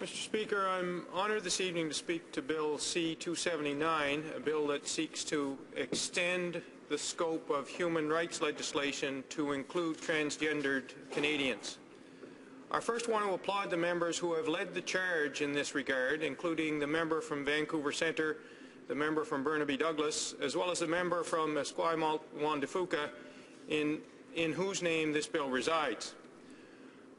Mr. Speaker, I'm honoured this evening to speak to Bill C-279, a bill that seeks to extend the scope of human rights legislation to include transgendered Canadians. I first want to applaud the members who have led the charge in this regard, including the member from Vancouver Centre, the member from Burnaby Douglas, as well as the member from Esquimalt-Juan de Fuca, in whose name this bill resides.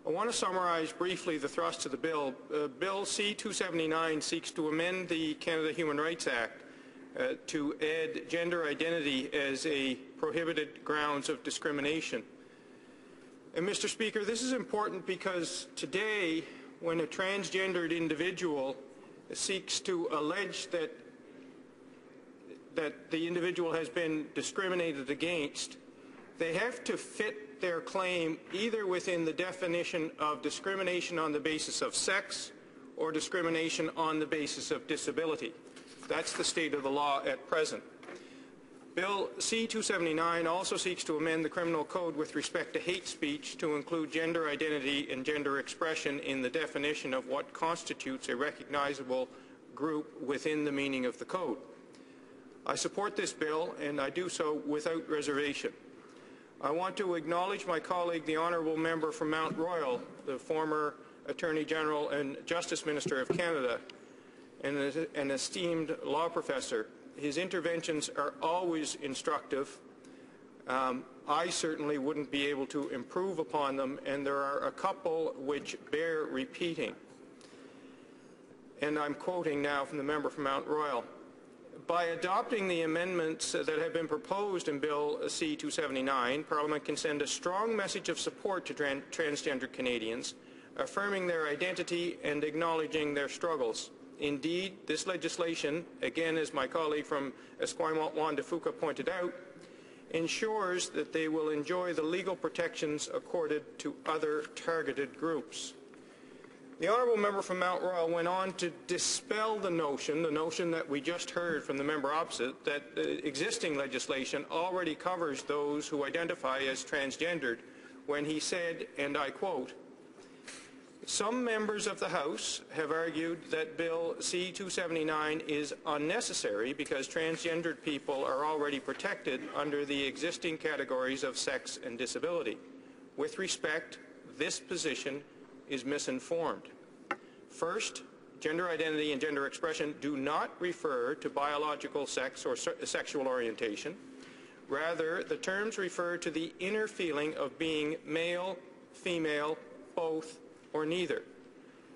I want to summarise briefly the thrust of the bill. Bill C-279 seeks to amend the Canada Human Rights Act to add gender identity as a prohibited grounds of discrimination. And Mr. Speaker, this is important because today, when a transgendered individual seeks to allege that the individual has been discriminated against, they have to fit their claim either within the definition of discrimination on the basis of sex or discrimination on the basis of disability. That's the state of the law at present. Bill C-279 also seeks to amend the criminal code with respect to hate speech to include gender identity and gender expression in the definition of what constitutes a recognizable group within the meaning of the code. I support this bill, and I do so without reservation. I want to acknowledge my colleague, the Honourable Member from Mount Royal, the former Attorney General and Justice Minister of Canada, and an esteemed law professor. His interventions are always instructive. I certainly wouldn't be able to improve upon them, and there are a couple which bear repeating. And I'm quoting now from the member from Mount Royal. By adopting the amendments that have been proposed in Bill C-279, Parliament can send a strong message of support to transgender Canadians, affirming their identity and acknowledging their struggles. Indeed, this legislation, again as my colleague from Esquimalt-Juan de Fuca pointed out, ensures that they will enjoy the legal protections accorded to other targeted groups. The Honourable Member from Mount Royal went on to dispel the notion that we just heard from the member opposite, that existing legislation already covers those who identify as transgendered, when he said, and I quote, "Some members of the House have argued that Bill C-279 is unnecessary because transgendered people are already protected under the existing categories of sex and disability. With respect, this position is misinformed. First, gender identity and gender expression do not refer to biological sex or sexual orientation. Rather, the terms refer to the inner feeling of being male, female, both, or neither.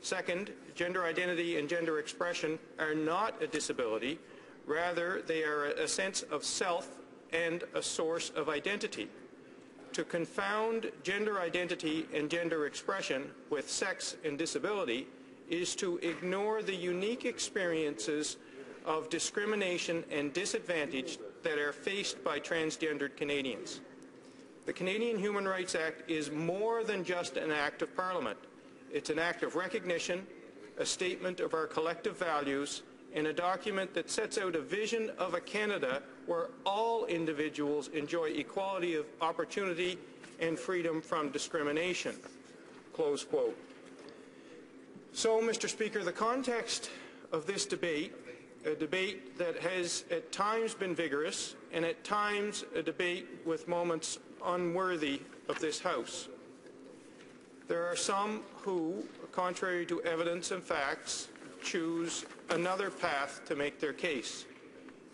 Second, gender identity and gender expression are not a disability. Rather, they are a sense of self and a source of identity. To confound gender identity and gender expression with sex and disability is to ignore the unique experiences of discrimination and disadvantage that are faced by transgendered Canadians. The Canadian Human Rights Act is more than just an act of Parliament. It's an act of recognition, a statement of our collective values, and a document that sets out a vision of a Canada where all individuals enjoy equality of opportunity and freedom from discrimination." Close quote. So, Mr. Speaker, the context of this debate, a debate that has at times been vigorous and at times a debate with moments unworthy of this House. There are some who, contrary to evidence and facts, choose another path to make their case.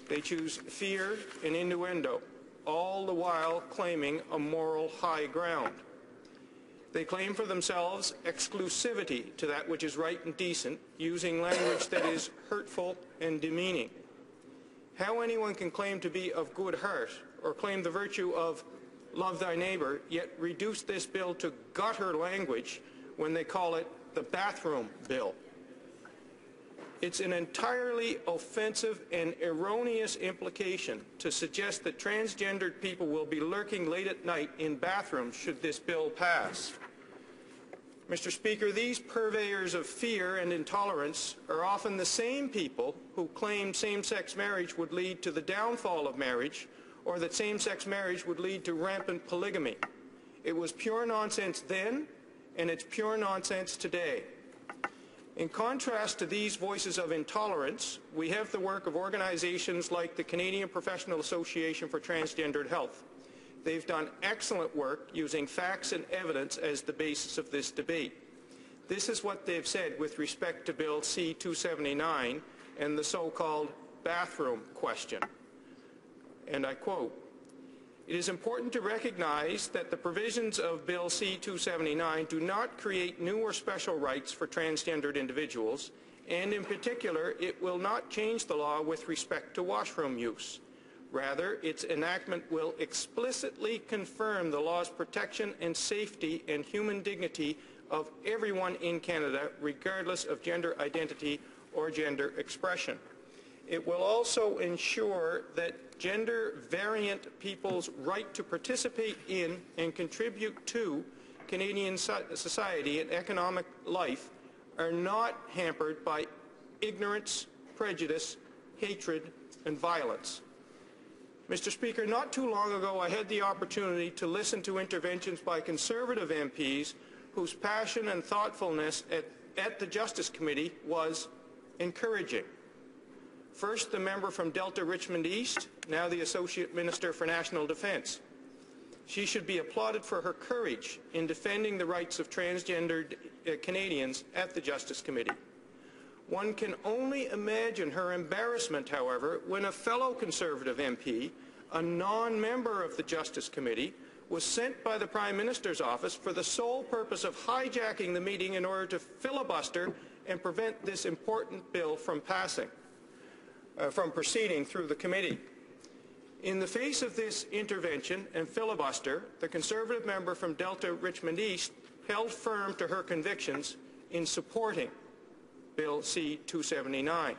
They choose fear and innuendo, all the while claiming a moral high ground. They claim for themselves exclusivity to that which is right and decent, using language that is hurtful and demeaning. How anyone can claim to be of good heart or claim the virtue of love thy neighbour, yet reduce this bill to gutter language when they call it the bathroom bill. It's an entirely offensive and erroneous implication to suggest that transgendered people will be lurking late at night in bathrooms should this bill pass. Mr. Speaker, these purveyors of fear and intolerance are often the same people who claim same-sex marriage would lead to the downfall of marriage, or that same-sex marriage would lead to rampant polygamy. It was pure nonsense then, and it's pure nonsense today. In contrast to these voices of intolerance, we have the work of organizations like the Canadian Professional Association for Transgendered Health. They've done excellent work using facts and evidence as the basis of this debate. This is what they've said with respect to Bill C-279 and the so-called bathroom question. And I quote, "It is important to recognize that the provisions of Bill C-279 do not create new or special rights for transgendered individuals, and in particular, it will not change the law with respect to washroom use. Rather, its enactment will explicitly confirm the law's protection and safety and human dignity of everyone in Canada, regardless of gender identity or gender expression. It will also ensure that gender-variant people's right to participate in and contribute to Canadian society and economic life are not hampered by ignorance, prejudice, hatred, and violence." Mr. Speaker, not too long ago I had the opportunity to listen to interventions by Conservative MPs whose passion and thoughtfulness at the Justice Committee was encouraging. First, the member from Delta Richmond East, now the Associate Minister for National Defence. She should be applauded for her courage in defending the rights of transgendered Canadians at the Justice Committee. One can only imagine her embarrassment, however, when a fellow Conservative MP, a non-member of the Justice Committee, was sent by the Prime Minister's office for the sole purpose of hijacking the meeting in order to filibuster and prevent this important bill from proceeding through the committee. In the face of this intervention and filibuster, the Conservative member from Delta Richmond East held firm to her convictions in supporting Bill C-279.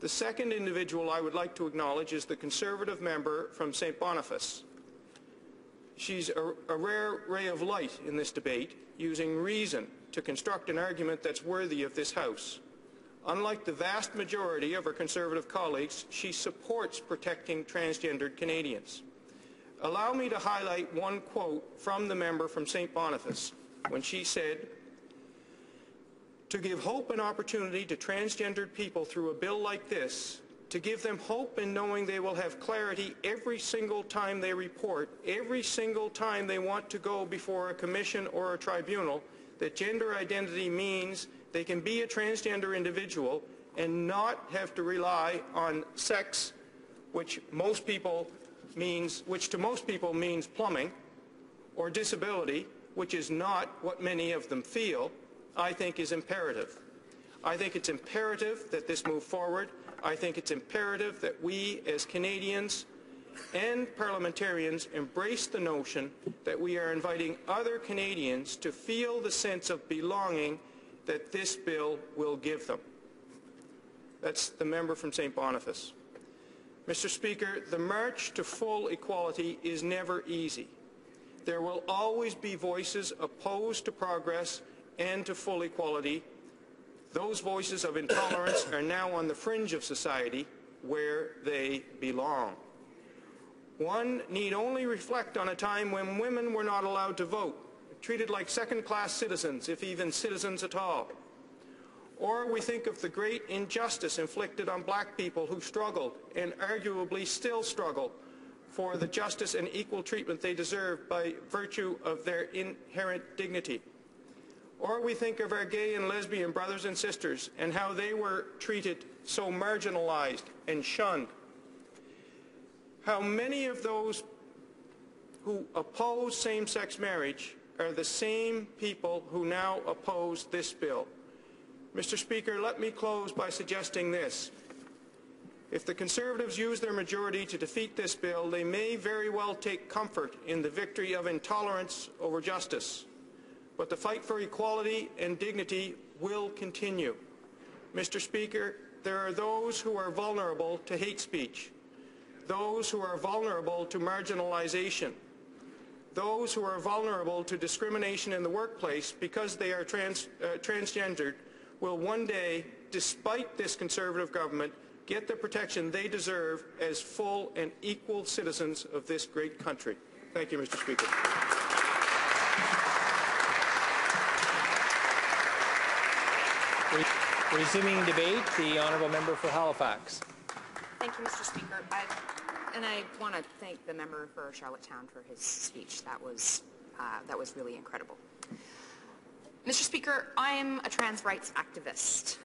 The second individual I would like to acknowledge is the Conservative member from St. Boniface. She's a rare ray of light in this debate, using reason to construct an argument that's worthy of this House. Unlike the vast majority of her Conservative colleagues, she supports protecting transgendered Canadians. Allow me to highlight one quote from the member from St. Boniface when she said, "To give hope and opportunity to transgendered people through a bill like this, to give them hope in knowing they will have clarity every single time they report, every single time they want to go before a commission or a tribunal, that gender identity means they can be a transgender individual and not have to rely on sex, which to most people means plumbing, or disability, which is not what many of them feel," I think is imperative. I think it's imperative that this move forward. I think it's imperative that we as Canadians and parliamentarians embrace the notion that we are inviting other Canadians to feel the sense of belonging that this bill will give them. That's the member from St. Boniface. Mr. Speaker, the march to full equality is never easy. There will always be voices opposed to progress and to full equality. Those voices of intolerance are now on the fringe of society where they belong. One need only reflect on a time when women were not allowed to vote, treated like second-class citizens, if even citizens at all. Or we think of the great injustice inflicted on black people who struggled and arguably still struggle for the justice and equal treatment they deserve by virtue of their inherent dignity. Or we think of our gay and lesbian brothers and sisters and how they were treated so marginalized and shunned. How many of those who oppose same-sex marriage are the same people who now oppose this bill. Mr. Speaker, let me close by suggesting this. If the Conservatives use their majority to defeat this bill, they may very well take comfort in the victory of intolerance over justice. But the fight for equality and dignity will continue. Mr. Speaker, there are those who are vulnerable to hate speech, those who are vulnerable to marginalization, those who are vulnerable to discrimination in the workplace because they are transgendered will one day, despite this Conservative government, get the protection they deserve as full and equal citizens of this great country. Thank you, Mr. Speaker. Resuming debate, the honourable member for Halifax. Thank you, Mr. Speaker. I want to thank the member for Charlottetown for his speech. That was really incredible. Mr. Speaker, I am a trans rights activist.